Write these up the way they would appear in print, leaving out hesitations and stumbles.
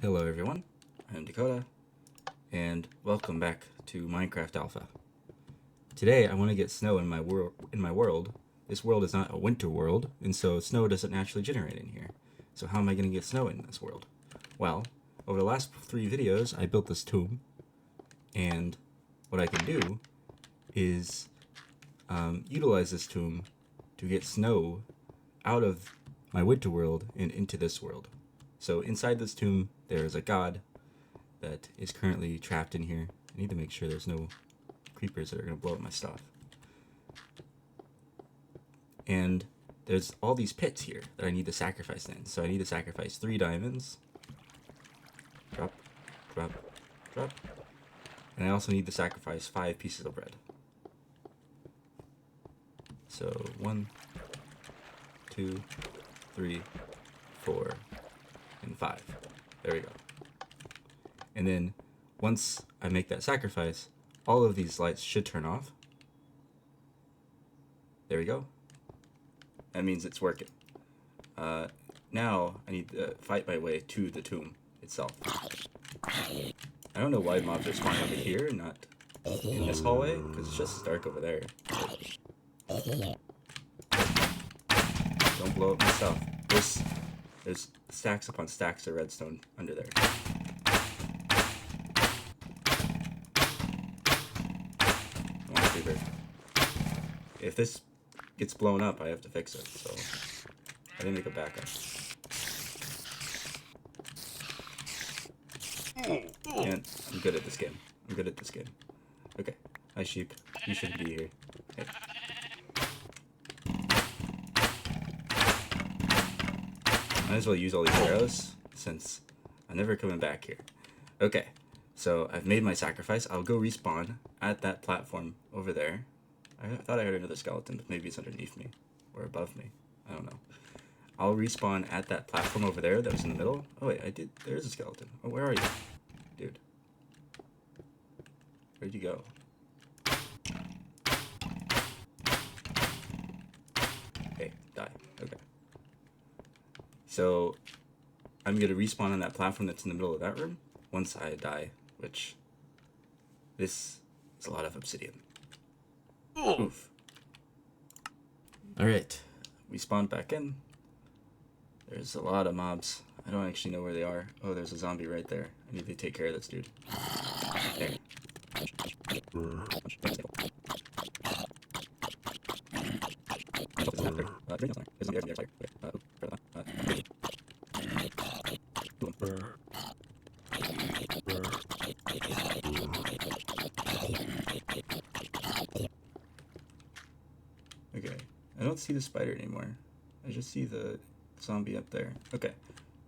Hello everyone, I'm Dakota, and welcome back to Minecraft Alpha. Today I want to get snow in my world. This world is not a winter world, and so snow doesn't naturally generate in here. So how am I going to get snow in this world? Well, over the last 3 videos I built this tomb, and what I can do is utilize this tomb to get snow out of my winter world and into this world. So inside this tomb there is a god that is currently trapped in here. I need to make sure there's no creepers that are going to blow up my stuff. And there's all these pits here that I need to sacrifice in. So I need to sacrifice 3 diamonds. Drop, drop, drop. And I also need to sacrifice 5 pieces of bread. So 1, 2, 3, 4, and 5. There we go. And then once I make that sacrifice, all of these lights should turn off. There we go. That means it's working. Now I need to fight my way to the tomb itself. I don't know why mobs are spawning over here and not in this hallway, because it's just dark over there. Don't blow up my stuff. There's stacks upon stacks of redstone under there. If this gets blown up, I have to fix it, so I didn't make a backup. And I'm good at this game. Okay. Hi, sheep. You shouldn't be here. Hey. Might as well use all these arrows, since I'm never coming back here. Okay. So I've made my sacrifice. I'll go respawn at that platform over there. I thought I heard another skeleton, but maybe it's underneath me or above me. I don't know. I'll respawn at that platform over there that was in the middle. Oh wait, I did. There's a skeleton. Oh, where are you? Dude. Where'd you go? Hey, die. Okay. So I'm going to respawn on that platform that's in the middle of that room once I die, which this is a lot of obsidian. Oof. Alright, we spawned back in. There's a lot of mobs. I don't actually know where they are. Oh, there's a zombie right there. I need to take care of this dude. There. Okay, I don't see the spider anymore. I just see the zombie up there. Okay,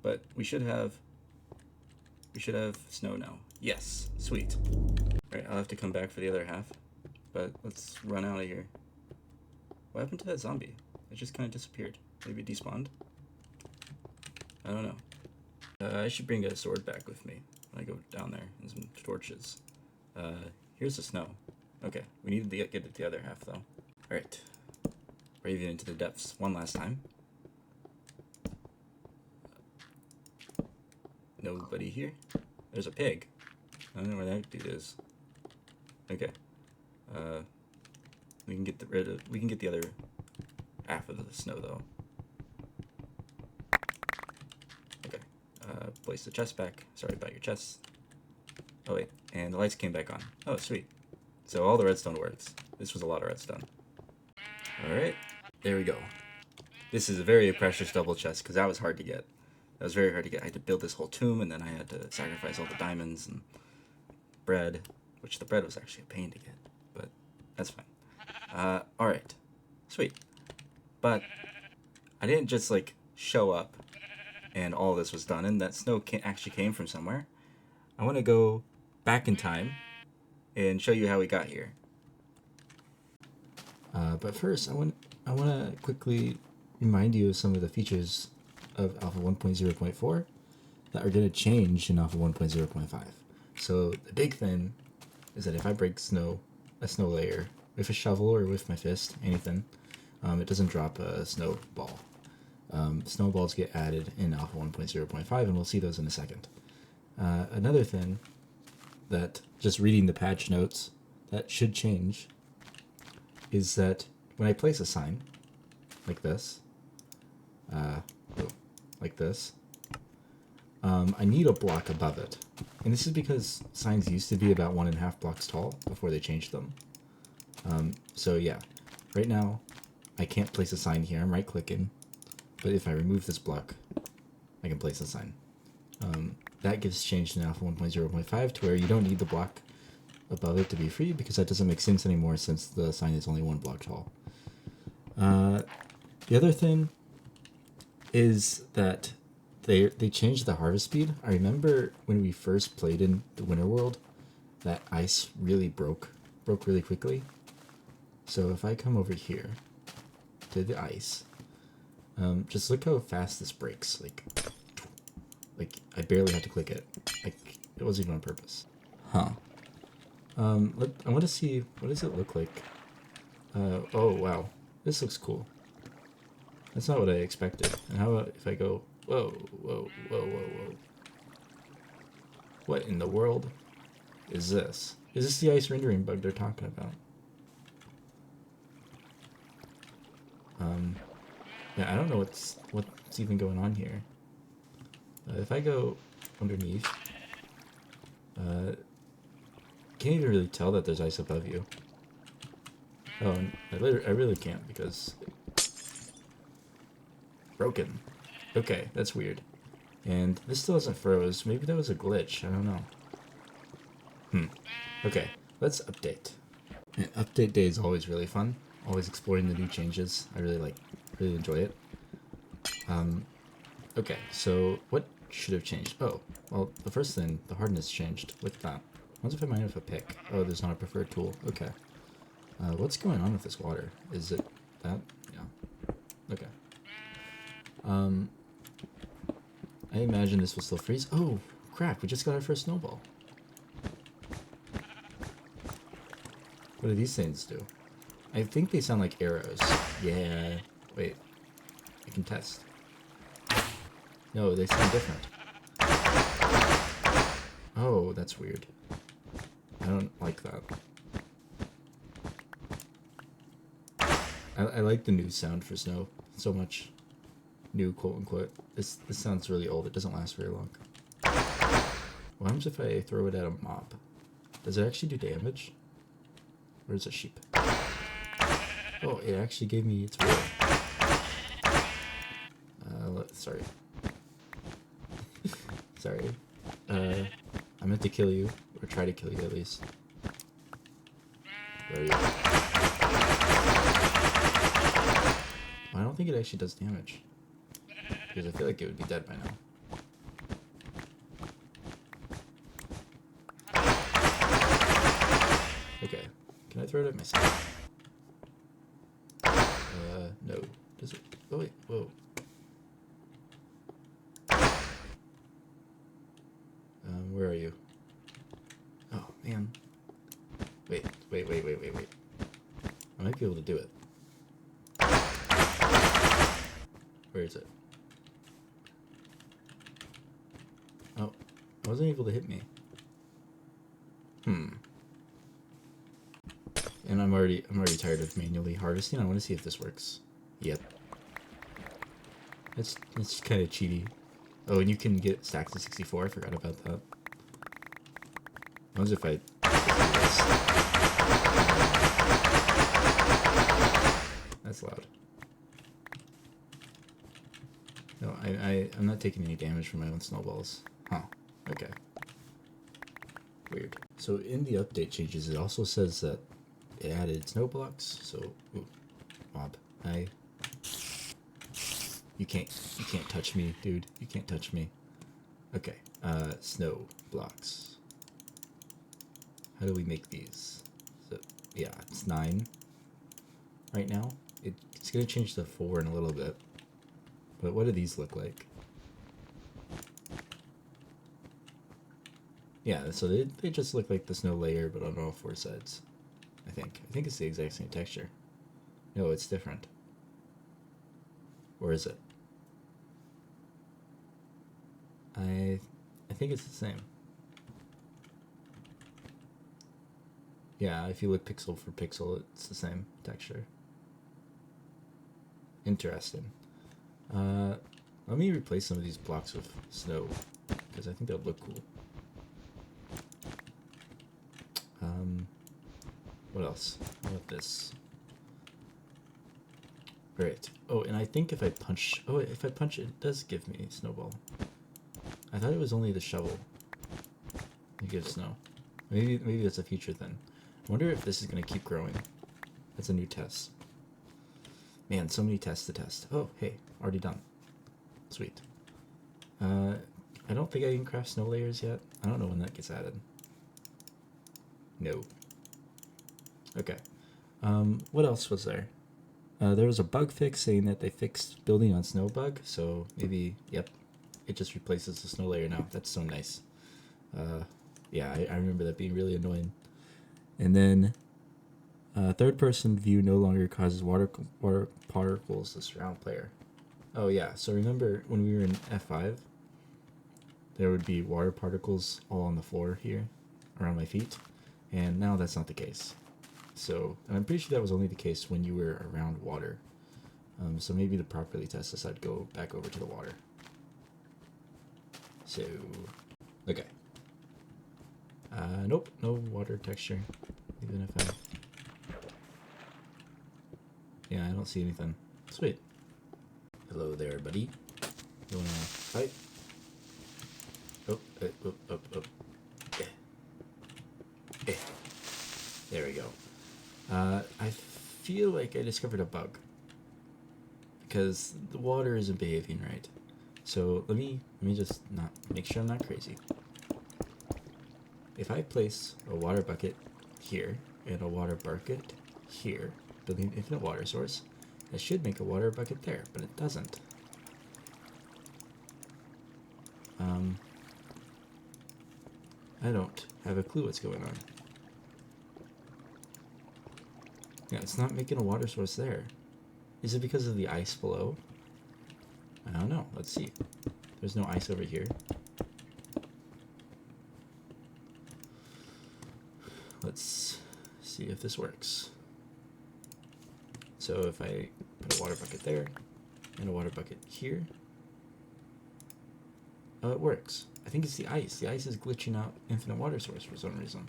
but we should have snow now. Yes, sweet. Alright, I'll have to come back for the other half, but let's run out of here. What happened to that zombie? It just kind of disappeared. Maybe it despawned? I don't know. I should bring a sword back with me when I go down there, and some torches. Here's the snow. Okay, we need to get at the other half though. Alright. Braving into the depths one last time. Nobody here. There's a pig. I don't know where that dude is. Okay. We can get the other half of the snow though. Okay. Place the chest back. Sorry about your chest. Oh wait, and the lights came back on. Oh sweet. So all the redstone works. This was a lot of redstone. Alright. There we go. This is a very precious double chest, because that was hard to get. That was very hard to get. I had to build this whole tomb, and then I had to sacrifice all the diamonds and bread, which the bread was actually a pain to get, but that's fine. Alright. Sweet. But I didn't just, like, show up and all this was done, and that snow actually came from somewhere. I want to go back in time and show you how we got here. But first, I want to quickly remind you of some of the features of Alpha 1.0.4 that are going to change in Alpha 1.0.5. So the big thing is that if I break a snow layer with a shovel or with my fist, anything, it doesn't drop a snowball. Snowballs get added in Alpha 1.0.5, and we'll see those in a second. Another thing that, just reading the patch notes, that should change is that when I place a sign like this, like this, I need a block above it. And this is because signs used to be about 1.5 blocks tall before they changed them. So yeah, right now I can't place a sign here. I'm right clicking, but if I remove this block, I can place a sign. That gets changed in Alpha 1.0.5 to where you don't need the block above it to be free, because that doesn't make sense anymore since the sign is only 1 block tall. The other thing is that they changed the harvest speed. I remember when we first played in the Winter World, that ice really broke really quickly. So if I come over here to the ice, just look how fast this breaks. Like I barely had to click it. Like it wasn't even on purpose. Huh. I want to see, what does it look like? Oh wow, this looks cool. That's not what I expected. And how about if I go, whoa, whoa, whoa, whoa, whoa. What in the world is this? Is this the ice rendering bug they're talking about? Yeah, I don't know what's even going on here. If I go underneath, can't even really tell that there's ice above you. Oh, and I really can't because broken. Okay, that's weird. And this still hasn't froze. Maybe that was a glitch. I don't know. Okay, let's update. And update day is always really fun. Always exploring the new changes. I really enjoy it. Okay, so what should have changed? Oh, well, the first thing, the hardness changed with that. What if I mine with a pick? Oh, there's not a preferred tool. Okay. What's going on with this water? Is it that? Yeah. Okay. I imagine this will still freeze. Oh, crap, we just got our first snowball. What do these things do? I think they sound like arrows. Yeah. Wait. I can test. No, they sound different. Oh, that's weird. I don't like that. I like the new sound for snow so much. New, quote unquote. This sounds really old. It doesn't last very long. What happens if I throw it at a mob? Does it actually do damage? Or is it sheep? Oh, it actually gave me its will. Sorry. Sorry. I meant to kill you. Or try to kill you at least. Where are you? I don't think it actually does damage. Because I feel like it would be dead by now. Okay. Can I throw it at myself? No. Does it? Oh wait, whoa. Where are you? Oh, man. Wait. I might be able to do it. Where is it? Oh, I wasn't able to hit me. And I'm already tired of manually harvesting. I want to see if this works. Yep. It's kind of cheaty. Oh, and you can get stacks of 64. I forgot about that. What was if I do this? That's loud. No, I'm not taking any damage from my own snowballs. Huh. Okay. Weird. So in the update changes, it also says that it added snow blocks. So, ooh, mob. You can't touch me, dude. You can't touch me. Okay. Snow blocks. How do we make these? So, yeah, it's 9 right now. It's gonna change to 4 in a little bit. But what do these look like? Yeah, so they just look like the snow layer, but on all 4 sides. I think it's the exact same texture. No, it's different. Or is it? I think it's the same. Yeah, if you look pixel for pixel, it's the same texture. Interesting. Let me replace some of these blocks with snow, because I think that would look cool. What else? How about this? Great. Oh, and I think if I punch... Oh, if I punch it does give me snowball. I thought it was only the shovel that gives snow. Maybe that's a future thing. I wonder if this is going to keep growing. That's a new test. Man, so many tests to test. Oh, hey, already done. Sweet. I don't think I can craft snow layers yet. I don't know when that gets added. No. Okay. What else was there? There was a bug fix saying that they fixed building on snow bug, so maybe, yep, it just replaces the snow layer now. That's so nice. Yeah, I remember that being really annoying. And then third-person view no longer causes water particles to surround player. Oh yeah, so remember when we were in F5, there would be water particles all on the floor here, around my feet, and now that's not the case. So, and I'm pretty sure that was only the case when you were around water. So maybe to properly test this, I'd go back over to the water. So, okay. Nope, no water texture, even if I... Yeah, I don't see anything. Sweet. Hello there, buddy. You wanna fight? Oh, oh. There we go. I feel like I discovered a bug because the water isn't behaving right. So let me just not make sure I'm not crazy. If I place a water bucket here and a water bucket here, building an infinite water source, that should make a water bucket there, but it doesn't. I don't have a clue what's going on. Yeah, it's not making a water source there. Is it because of the ice below? I don't know. Let's see. There's no ice over here. Let's see if this works. So if I put a water bucket there and a water bucket here, oh, it works. I think it's the ice. The ice is glitching out infinite water source for some reason.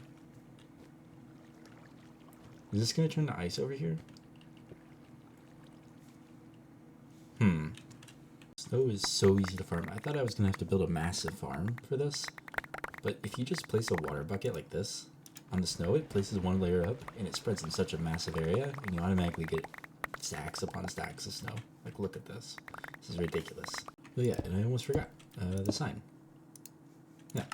Is this going to turn to ice over here? Snow is so easy to farm. I thought I was going to have to build a massive farm for this. But if you just place a water bucket like this on the snow, it places one layer up and it spreads in such a massive area, and you automatically get stacks upon stacks of snow. Like, look at this. This is ridiculous. Oh yeah, and I almost forgot the sign. Yeah,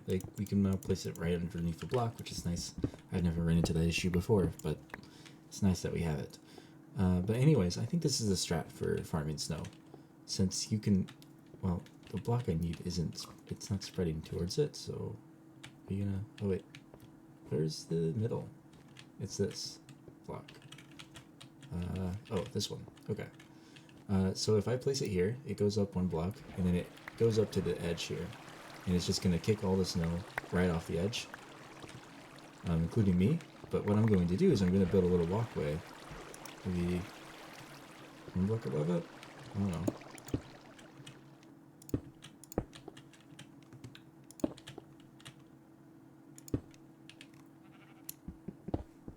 like we can place it right underneath the block, which is nice. I've never run into that issue before, but it's nice that we have it. But anyways, I think this is a strat for farming snow, since you can, well, the block I need isn't, it's not spreading towards it, so are you gonna, oh wait, where's the middle? It's this block. Oh, this one, okay. So if I place it here, it goes up one block, and then it goes up to the edge here, and it's just gonna kick all the snow right off the edge, including me. But what I'm going to do is I'm gonna build a little walkway, maybe one block above it? I don't know.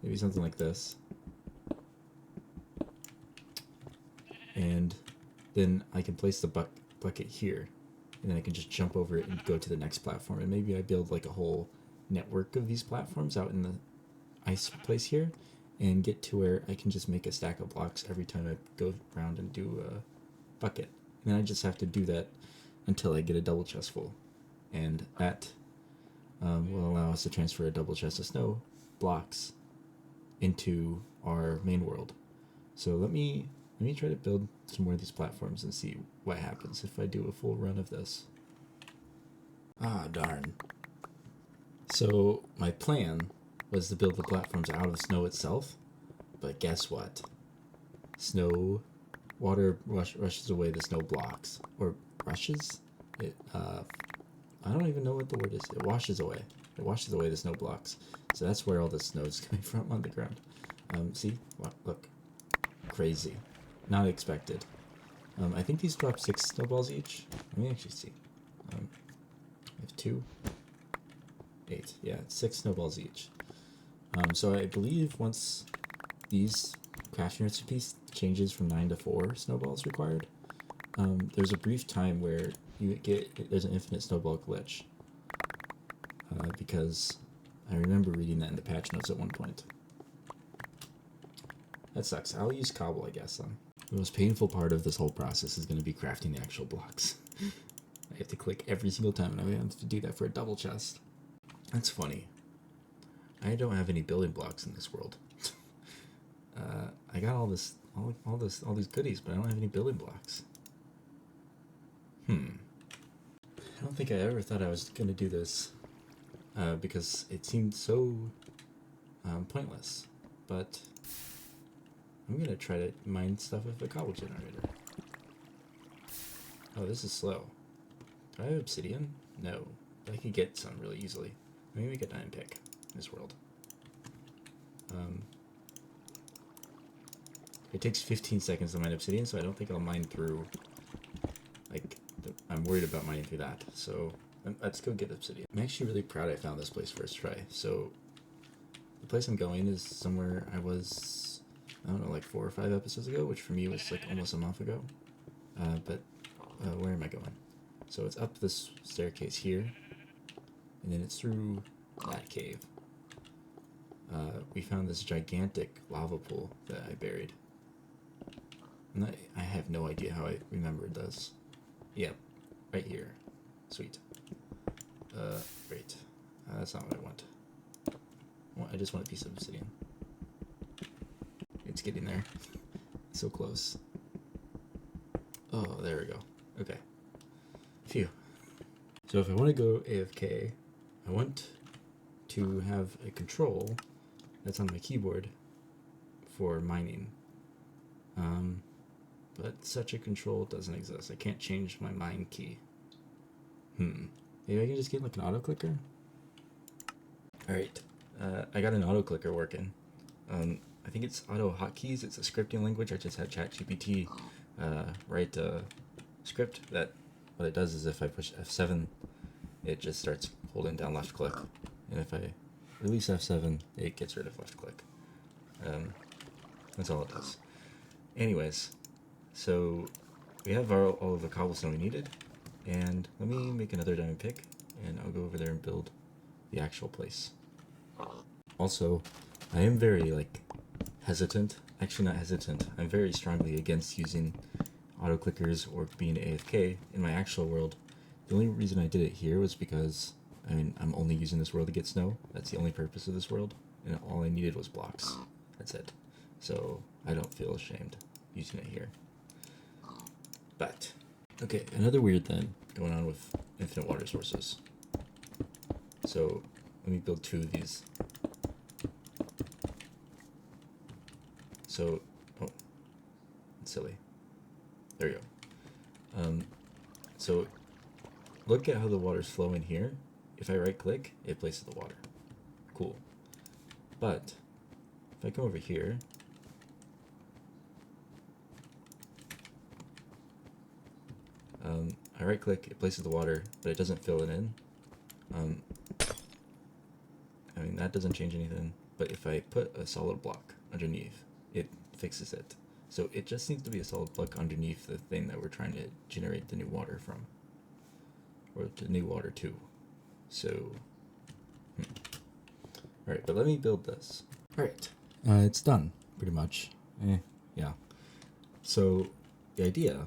Maybe something like this. And then I can place the bucket here, and then I can just jump over it and go to the next platform. And maybe I build like a whole network of these platforms out in the ice place here, and get to where I can just make a stack of blocks every time I go around and do a bucket. And then I just have to do that until I get a double chest full. And that will allow us to transfer a double chest of snow blocks into our main world. So let me try to build some more of these platforms and see what happens if I do a full run of this. Ah, darn. So my plan was to build the platforms out of snow itself, but guess what? Snow, water rushes away the snow blocks, or rushes? It I don't even know what the word is. It washes away. It washes away the snow blocks. So that's where all the snow is coming from on the ground. See? Look. Crazy. Not expected. I think these drop 6 snowballs each. Let me actually see. I have 2. 8. Yeah, 6 snowballs each. So I believe once these crafting recipes changes from 9 to 4 snowballs required, there's a brief time where there's an infinite snowball glitch. Because I remember reading that in the patch notes at one point. That sucks. I'll use cobble, I guess, then. The most painful part of this whole process is going to be crafting the actual blocks. I have to click every single time, and I have to do that for a double chest. That's funny. I don't have any building blocks in this world. I got all these goodies, but I don't have any building blocks. I don't think I ever thought I was going to do this, because it seemed so pointless. But I'm going to try to mine stuff with a cobble generator. Oh, this is slow. Do I have obsidian? No. But I could get some really easily. Let me make a diamond pick in this world. It takes 15 seconds to mine obsidian, so I don't think I'll mine through, like, I'm worried about mining through that. So let's go get obsidian. I'm actually really proud I found this place first try. So the place I'm going is somewhere I was, I don't know, like 4 or 5 episodes ago, which for me was like almost a month ago. But where am I going? So it's up this staircase here, and then it's through that cave. We found this gigantic lava pool that I buried. And I have no idea how I remembered this. Yep, right here. Sweet. Great. That's not what I want. I just want a piece of obsidian. It's getting there. So close. Oh, there we go. Okay. Phew. So if I want to go AFK, I want to have a control that's on my keyboard for mining. But such a control doesn't exist. I can't change my mine key. Maybe I can just get like an auto clicker? Alright. I got an auto clicker working. I think it's auto hotkeys. It's a scripting language. I just had ChatGPT write a script that what it does is if I push F7, it just starts holding down left click. And if I release F7, it gets rid of left click. That's all it does. Anyways, so we have all of the cobblestone we needed, and let me make another diamond pick, and I'll go over there and build the actual place. Also, I am very hesitant. Actually, not hesitant. I'm very strongly against using auto clickers or being AFK in my actual world. The only reason I did it here was because I'm only using this world to get snow. That's the only purpose of this world, and all I needed was blocks. That's it. So I don't feel ashamed using it here. But okay, another weird thing going on with infinite water sources. So let me build 2 of these. So, oh, it's silly. There you go. So look at how the water's flowing here. If I right click, it places the water. Cool. But if I come over here, I right click, it places the water, but it doesn't fill it in. That doesn't change anything, but if I put a solid block underneath, it fixes it. So it just needs to be a solid block underneath the thing that we're trying to generate the new water from, or the new water to. So, alright, but let me build this. Alright, it's done, pretty much. Yeah. So the idea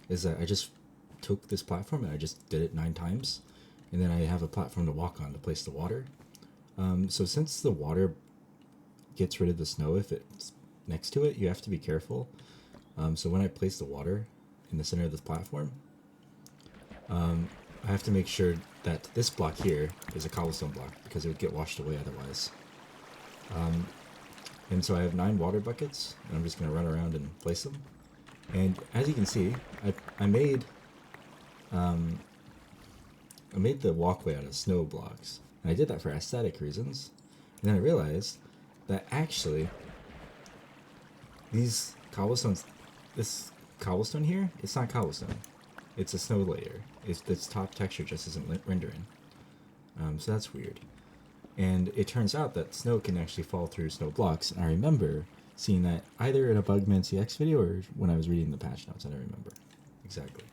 is that I just took this platform and I just did it 9 times, and then I have a platform to walk on to place the water. So since the water gets rid of the snow if it's next to it, you have to be careful. So when I place the water in the center of this platform, I have to make sure that this block here is a cobblestone block because it would get washed away otherwise. And so I have 9 water buckets, and I'm just going to run around and place them. And as you can see, I made I made the walkway out of snow blocks. And I did that for aesthetic reasons. And then I realized that actually these cobblestones, this cobblestone here, it's not cobblestone. It's a snow layer. Its top texture just isn't rendering. So that's weird. And it turns out that snow can actually fall through snow blocks. And I remember seeing that either in a Bugman CX video or when I was reading the patch notes. I don't remember exactly.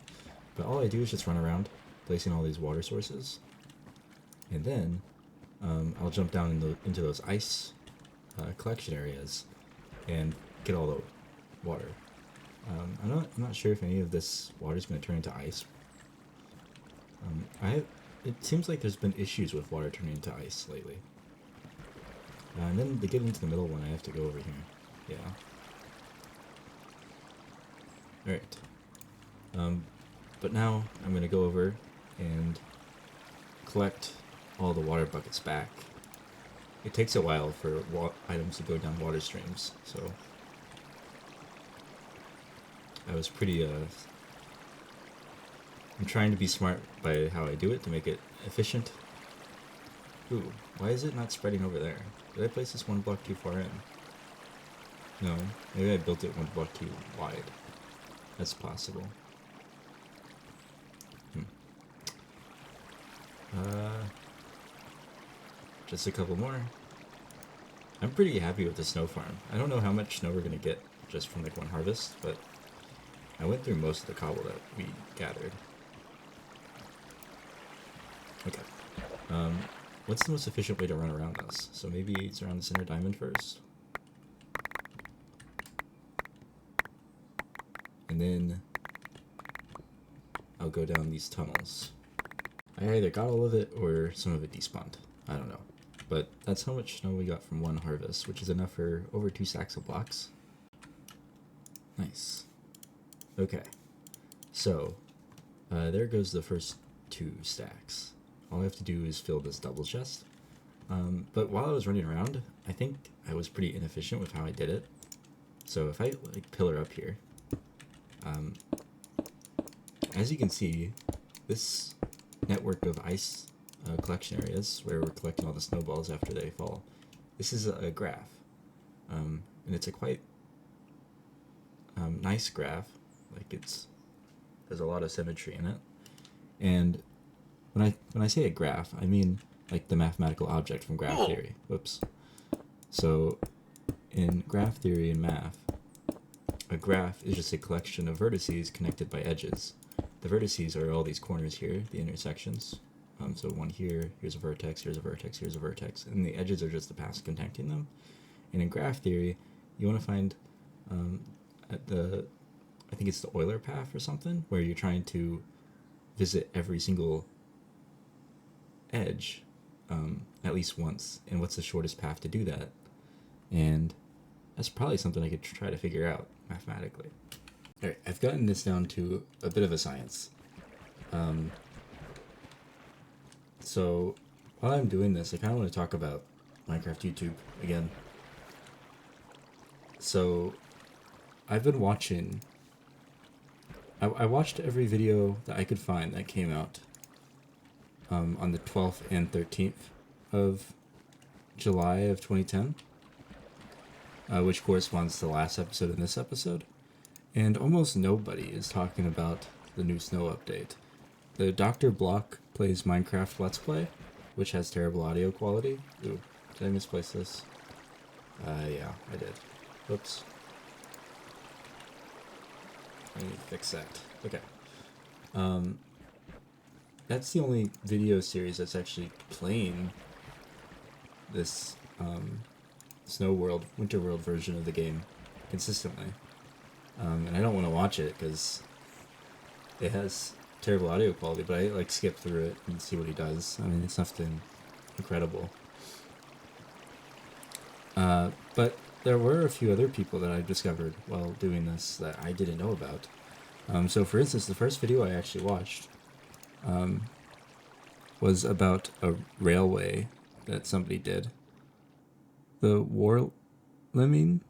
But all I do is just run around placing all these water sources. And then I'll jump down into those ice collection areas and get all the water. I'm not sure if any of this water is going to turn into ice. It seems like there's been issues with water turning into ice lately. And then to get into the middle one, I have to go over here. Yeah. Alright. But now I'm going to go over and collect all the water buckets back. It takes a while for items to go down water streams, so I was pretty, I'm trying to be smart by how I do it to make it efficient. Ooh, why is it not spreading over there? Did I place this one block too far in? No, maybe I built it one block too wide. That's possible. Just a couple more. I'm pretty happy with the snow farm. I don't know how much snow we're gonna get just from like one harvest, but I went through most of the cobble that we gathered. Okay. What's the most efficient way to run around us? So maybe it's around the center diamond first. And then I'll go down these tunnels. I either got all of it or some of it despawned. I don't know. But that's how much snow we got from one harvest, which is enough for over 2 stacks of blocks. Nice. Okay. So, there goes the first 2 stacks. All I have to do is fill this double chest. But while I was running around, I think I was pretty inefficient with how I did it. So if I like pillar up here, as you can see, this network of ice collection areas where we're collecting all the snowballs after they fall, this is a graph. And it's a quite nice graph. Like there's a lot of symmetry in it. And when I say a graph, I mean like the mathematical object from graph theory. Whoops. So in graph theory and math, a graph is just a collection of vertices connected by edges. The vertices are all these corners here, the intersections. So one here, here's a vertex, here's a vertex, here's a vertex, and the edges are just the paths connecting them. And in graph theory, you want to find I think it's the Euler path or something, where you're trying to visit every single edge at least once, and what's the shortest path to do that. And that's probably something I could try to figure out mathematically. Alright, I've gotten this down to a bit of a science. So while I'm doing this, I kind of want to talk about Minecraft YouTube again. So I've been watching, I watched every video that I could find that came out on the 12th and 13th of July of 2010, which corresponds to the last episode and this episode. And almost nobody is talking about the new snow update. The Dr. Block Plays Minecraft Let's Play, which has terrible audio quality. Ooh, did I misplace this? Yeah, I did. Oops. I need to fix that. Okay. That's the only video series that's actually playing this Snow World, Winter World version of the game consistently. And I don't want to watch it because it has terrible audio quality, but I like skip through it and see what he does. I mean, it's nothing incredible. But there were a few other people that I discovered while doing this that I didn't know about. So for instance, the first video I actually watched was about a railway that somebody did. The War Lemming,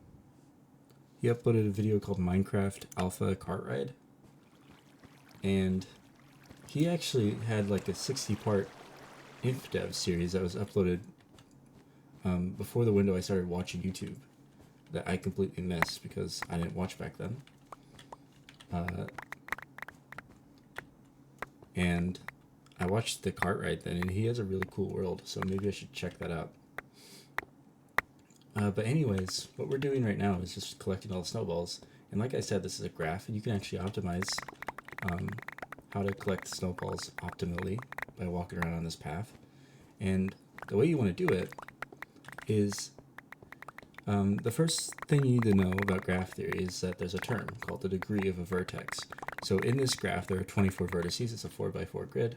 he uploaded a video called Minecraft Alpha Kart Ride, and he actually had like a 60-part InfDev series that was uploaded before the window I started watching YouTube that I completely missed because I didn't watch back then. And I watched the Cartwright then, and he has a really cool world, so maybe I should check that out. But anyways, what we're doing right now is just collecting all the snowballs. And like I said, this is a graph, and you can actually optimize how to collect snowballs optimally by walking around on this path. And the way you want to do it is the first thing you need to know about graph theory is that there's a term called the degree of a vertex. So in this graph, there are 24 vertices. It's a 4x4 grid.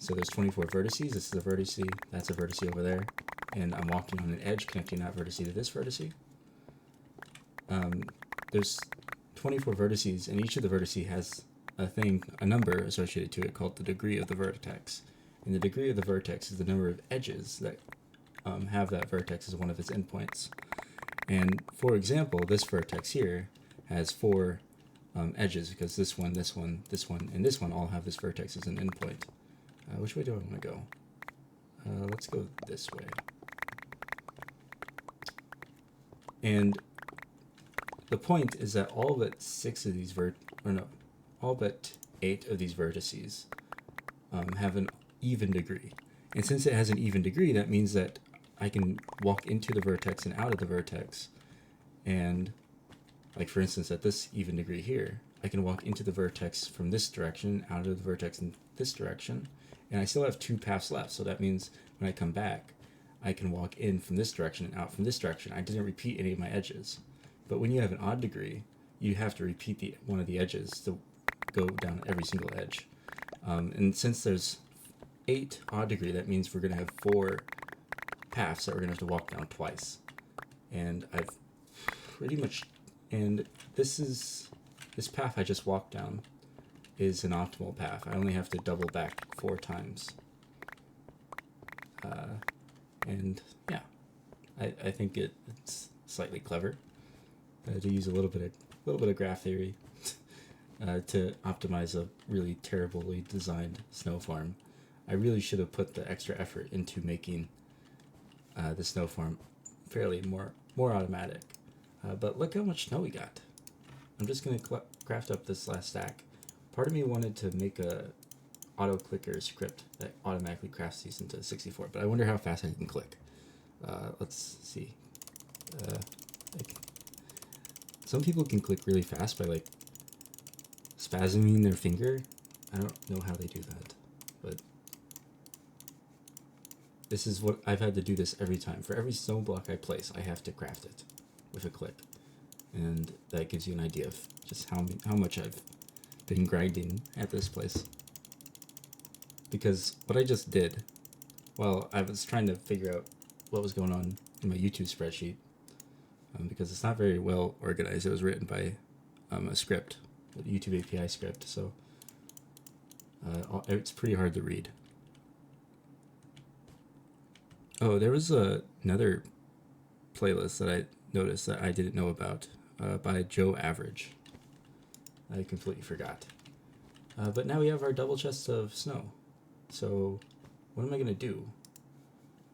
So there's 24 vertices. This is a vertice. That's a vertice over there. And I'm walking on an edge connecting that vertice to this vertice. There's 24 vertices, and each of the vertices has a number associated to it called the degree of the vertex. And the degree of the vertex is the number of edges that have that vertex as one of its endpoints. And for example, this vertex here has 4 edges because this one, this one, this one, and this one all have this vertex as an endpoint. Which way do I want to go? Let's go this way. And the point is that all but 6 of these all but 8 of these vertices have an even degree. And since it has an even degree, that means that I can walk into the vertex and out of the vertex. And like for instance, at this even degree here, I can walk into the vertex from this direction, out of the vertex in this direction, and I still have 2 paths left. So that means when I come back, I can walk in from this direction and out from this direction. I didn't repeat any of my edges. But when you have an odd degree, you have to repeat one of the edges to go down every single edge. And since there's 8 odd degree, that means we're going to have 4 paths that we're going to have to walk down twice. And I've pretty much, and this path I just walked down is an optimal path. I only have to double back 4 times. And yeah, I think it's slightly clever to use a little bit of graph theory to optimize a really terribly designed snow farm. I really should have put the extra effort into making the snow farm fairly more automatic. But look how much snow we got. I'm just going to craft up this last stack. Part of me wanted to make a auto clicker script that automatically crafts these into 64, but I wonder how fast I can click. Let's see. Some people can click really fast by like spasming their finger. I don't know how they do that, but this is what I've had to do this every time. For every snow block I place, I have to craft it with a click, and that gives you an idea of just how much I've been grinding at this place. Because what I just did, well, I was trying to figure out what was going on in my YouTube spreadsheet, because it's not very well organized. It was written by a script, a YouTube API script, so it's pretty hard to read. Oh, there was another playlist that I noticed that I didn't know about by Joe Average. I completely forgot. But now we have our double chest of snow. So what am I going to do?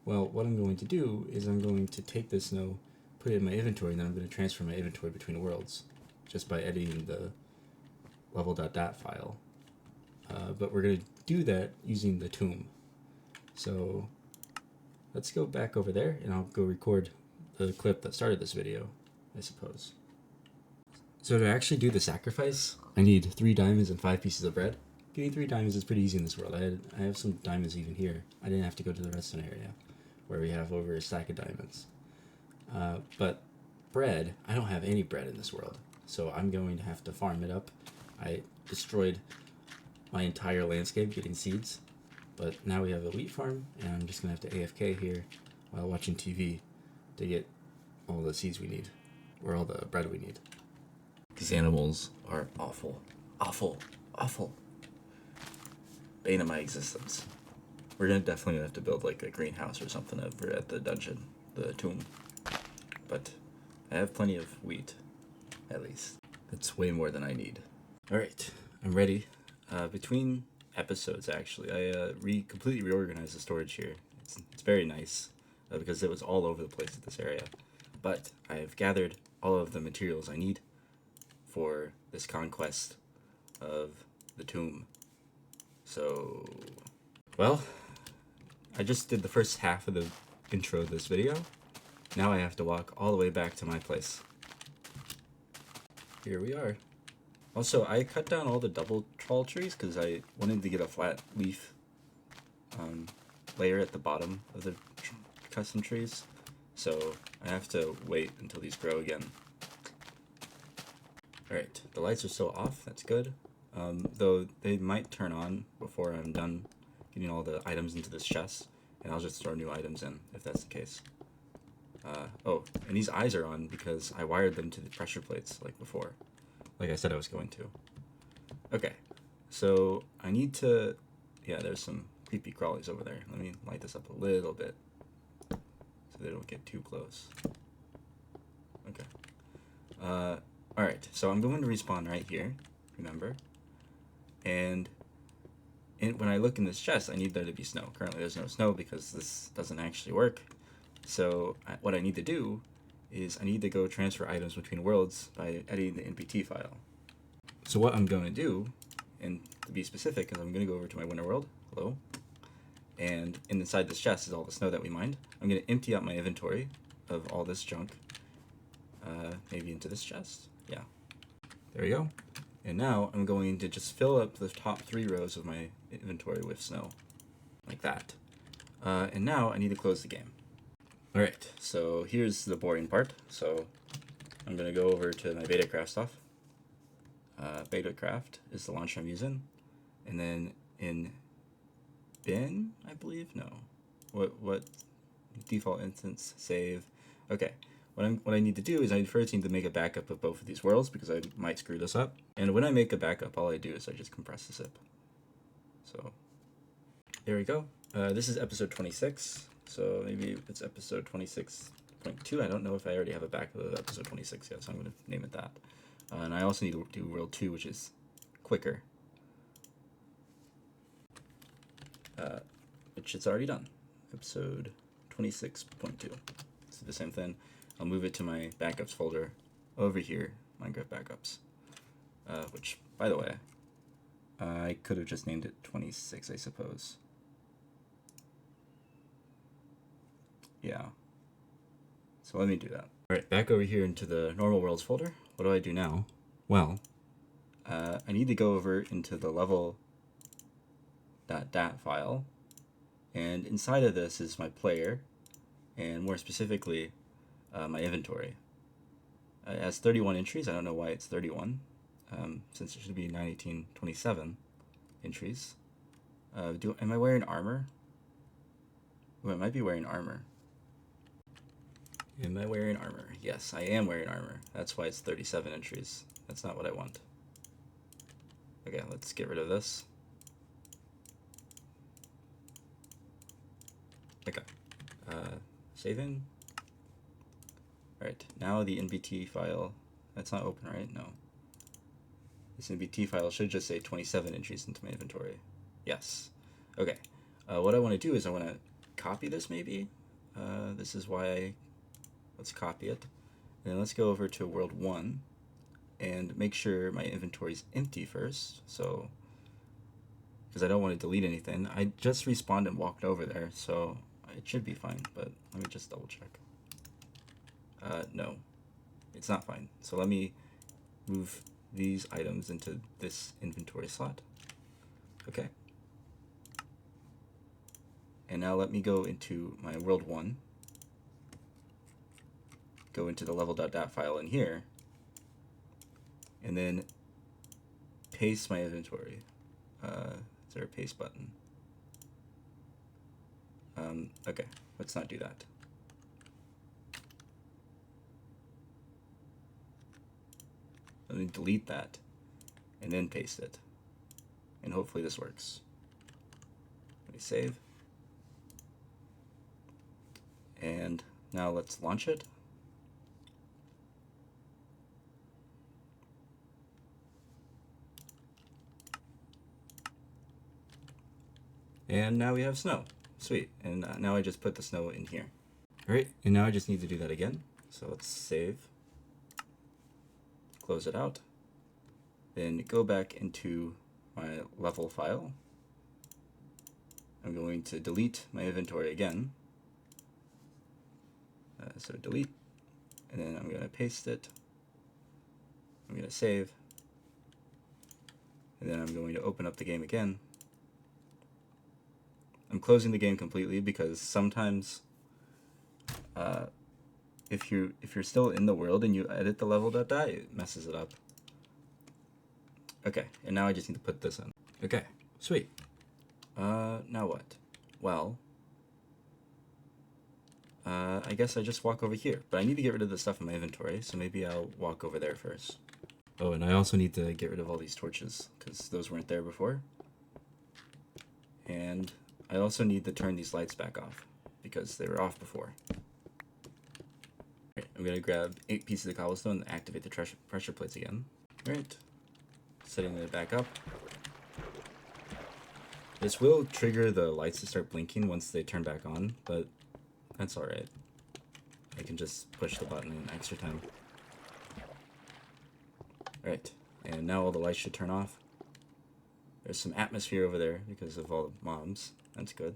Well, what I'm going to do is I'm going to take this snow, put it in my inventory, and then I'm going to transfer my inventory between worlds just by editing the level.dat file. But we're going to do that using the tomb. So let's go back over there, and I'll go record the clip that started this video, I suppose. So to actually do the sacrifice, I need 3 diamonds and 5 pieces of bread. Getting 3 diamonds is pretty easy in this world. I have some diamonds even here. I didn't have to go to the redstone area, where we have over a stack of diamonds. But bread, I don't have any bread in this world, so I'm going to have to farm it up. I destroyed my entire landscape getting seeds, but now we have a wheat farm, and I'm just going to have to AFK here while watching TV to get all the seeds we need, or all the bread we need. These animals are awful. Awful. Awful. Bane of my existence. We're definitely gonna have to build like a greenhouse or something over at the dungeon, the tomb. But I have plenty of wheat, at least. That's way more than I need. Alright, I'm ready. Between episodes, actually, I completely reorganized the storage here. It's very nice because it was all over the place in this area. But I've gathered all of the materials I need for this conquest of the tomb. So, well, I just did the first half of the intro of this video. Now I have to walk all the way back to my place. Here we are. Also, I cut down all the double tall trees because I wanted to get a flat leaf layer at the bottom of the custom trees. So I have to wait until these grow again. Alright, the lights are still off, that's good. Though they might turn on before I'm done getting all the items into this chest, and I'll just throw new items in if that's the case. Oh, and these eyes are on because I wired them to the pressure plates like before. Like I said I was going to. Okay, so I need to... Yeah, there's some creepy crawlies over there. Let me light this up a little bit so they don't get too close. Okay. Alright, so I'm going to respawn right here, remember? And when I look in this chest, I need there to be snow. Currently there's no snow because this doesn't actually work. So what I need to do is I need to go transfer items between worlds by editing the NPT file. So what I'm going to do, and to be specific, is I'm going to go over to my winter world, hello, and inside this chest is all the snow that we mined. I'm going to empty out my inventory of all this junk, maybe into this chest, yeah. There we go. And now I'm going to just fill up the top 3 rows of my inventory with snow, like that. And now I need to close the game. Alright, so here's the boring part. So I'm going to go over to my Betacraft stuff. Betacraft is the launcher I'm using. And then in bin, I believe? No. What default instance, save. Okay, what I need to do is I first need to make a backup of both of these worlds because I might screw this up. And when I make a backup, all I do is I just compress the zip. So there we go. This is episode 26. So maybe it's episode 26.2. I don't know if I already have a backup of episode 26 yet, so I'm going to name it that. And I also need to do world 2, which is quicker. Which it's already done. Episode 26.2. It's the same thing. I'll move it to my backups folder over here, Minecraft backups. Which, by the way, I could have just named it 26, I suppose. Yeah. So let me do that. Alright, back over here into the normal worlds folder. What do I do now? Well, I need to go over into the level.dat file. And inside of this is my player, and more specifically, my inventory. It has 31 entries. I don't know why it's 31, since it should be 91827 entries. Am I wearing armor? Oh, I might be wearing armor. Am I wearing armor? Yes, I am wearing armor. That's why it's 37 entries. That's not what I want. Okay, let's get rid of this. Okay. Saving. Alright, now the NBT file. That's not open, right? No. This NBT file should just say 27 entries into my inventory. Yes. Okay. What I want to do is I want to copy this maybe. This is why let's copy it. And then let's go over to world 1 and make sure my inventory is empty first. So, because I don't want to delete anything. I just respawned and walked over there, so it should be fine, but let me just double check. No, it's not fine. So let me move these items into this inventory slot. Okay. And now let me go into my world 1. Go into the level.dat file in here. And then paste my inventory. Is there a paste button? Okay, let's not do that. Let me delete that and then paste it. And hopefully this works. Let me save. And now let's launch it. And now we have snow. Sweet. And now I just put the snow in here. Alright, and now I just need to do that again. So let's save. Close it out. Then go back into my level file. I'm going to delete my inventory again. So delete. And then I'm going to paste it. I'm going to save. And then I'm going to open up the game again. I'm closing the game completely because sometimes if you're still in the world and you edit the level.die, it messes it up. Okay, and now I just need to put this in. Okay, sweet. Now what? Well, I guess I just walk over here, but I need to get rid of the stuff in my inventory, so maybe I'll walk over there first. Oh, and I also need to get rid of all these torches, because those weren't there before. And I also need to turn these lights back off, because they were off before. Alright, I'm going to grab 8 pieces of cobblestone and activate the pressure plates again. Alright, setting it back up. This will trigger the lights to start blinking once they turn back on, but that's alright. I can just push the button in extra time. Alright, and now all the lights should turn off. There's some atmosphere over there because of all the mobs. That's good.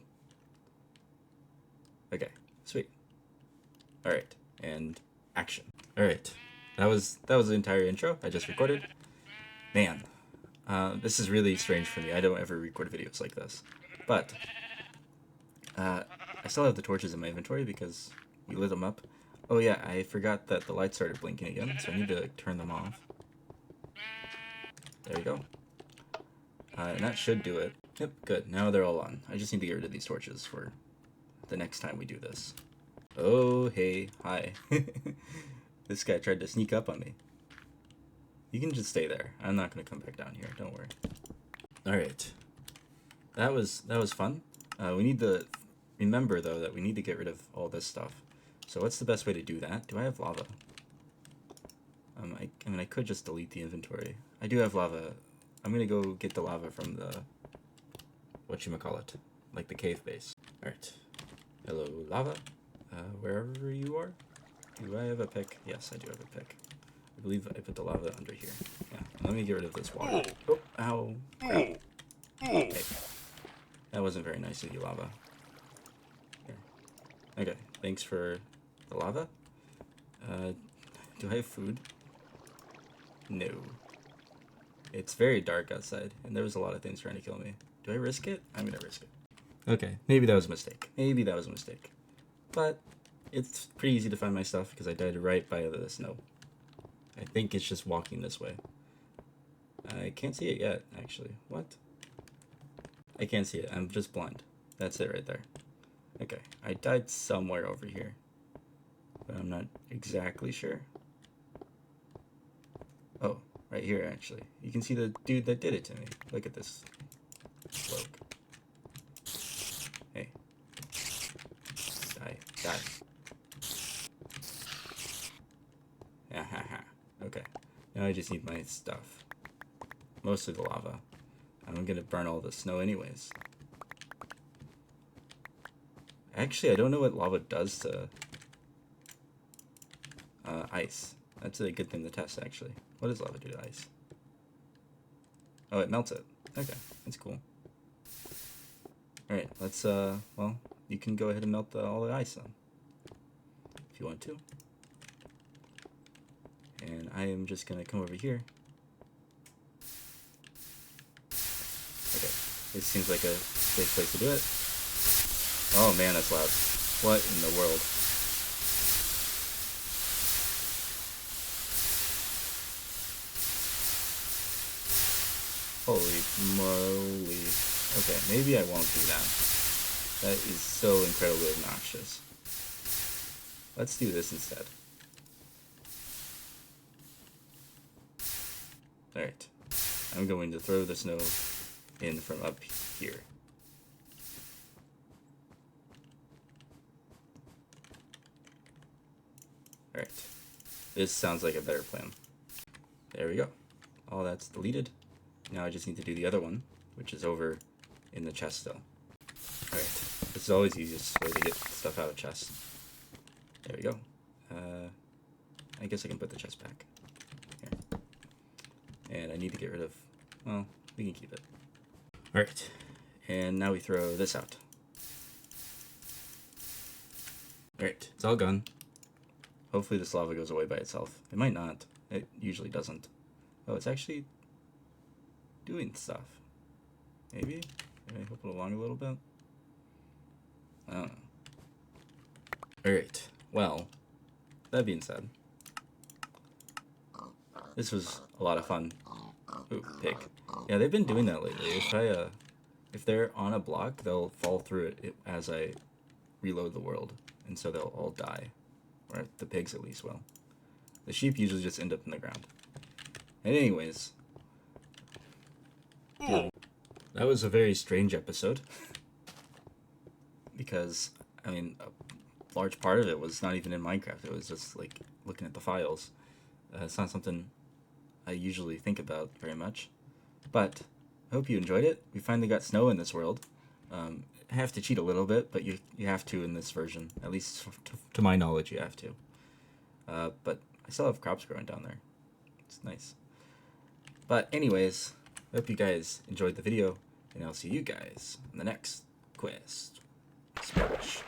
Okay, sweet. Alright, and action. Alright, that was the entire intro I just recorded. Man, this is really strange for me. I don't ever record videos like this. But, I still have the torches in my inventory because we lit them up. Oh yeah, I forgot that the lights started blinking again, so I need to turn them off. There we go. And that should do it. Yep, good. Now they're all on. I just need to get rid of these torches for the next time we do this. Oh, hey, hi. This guy tried to sneak up on me. You can just stay there. I'm not going to come back down here. Don't worry. Alright. That was fun. We need to remember, though, that we need to get rid of all this stuff. So what's the best way to do that? Do I have lava? I mean, I could just delete the inventory. I do have lava. I'm going to go get the lava from the... whatchamacallit? Like the cave base. Alright. Hello, lava. Wherever you are. Do I have a pick? Yes, I do have a pick. I believe I put the lava under here. Yeah, let me get rid of this water. Oh, ow. Crap. Hey. That wasn't very nice of you, lava. Here. Okay, thanks for the lava. Do I have food? No. It's very dark outside, and there was a lot of things trying to kill me. Do I risk it? I'm gonna risk it. Okay, maybe that was a mistake. Maybe that was a mistake. But it's pretty easy to find my stuff because I died right by the snow. I think it's just walking this way. I can't see it yet, actually. What? I can't see it. I'm just blind. That's it right there. Okay, I died somewhere over here. But I'm not exactly sure. Oh, right here, actually. You can see the dude that did it to me. Look at this bloke. Hey. Die. Die. Okay. Now I just need my stuff. Mostly the lava. I'm gonna burn all the snow anyways. Actually, I don't know what lava does to ice. That's a good thing to test, actually. What does lava do to ice? Oh, it melts it. Okay, that's cool. Alright, let's, well, you can go ahead and melt all the ice then. If you want to. And I am just gonna come over here. Okay, this seems like a safe place to do it. Oh man, that's loud. What in the world? Holy moly. Okay, maybe I won't do that. That is so incredibly obnoxious. Let's do this instead. Alright. I'm going to throw the snow in from up here. Alright. This sounds like a better plan. There we go. All that's deleted. Now I just need to do the other one, which is over in the chest still. Alright, this is always the easiest way to get stuff out of chests. There we go. I guess I can put the chest back. Here. And I need to get rid of... Well, we can keep it. Alright, and now we throw this out. Alright, it's all gone. Hopefully this lava goes away by itself. It might not. It usually doesn't. Oh, it's actually doing stuff. Maybe? Can I help it along a little bit? I don't know. Alright, well, that being said, this was a lot of fun. Ooh, pig. Yeah, they've been doing that lately. If they're on a block, they'll fall through it as I reload the world, and so they'll all die. Or the pigs at least will. The sheep usually just end up in the ground. And anyways, that was a very strange episode. Because, I mean, a large part of it was not even in Minecraft. It was just, like, looking at the files. It's not something I usually think about very much. But I hope you enjoyed it. We finally got snow in this world. I have to cheat a little bit, but you have to in this version. At least to my knowledge, you have to. But I still have crops growing down there. It's nice. But anyways, I hope you guys enjoyed the video, and I'll see you guys in the next quest. Splash.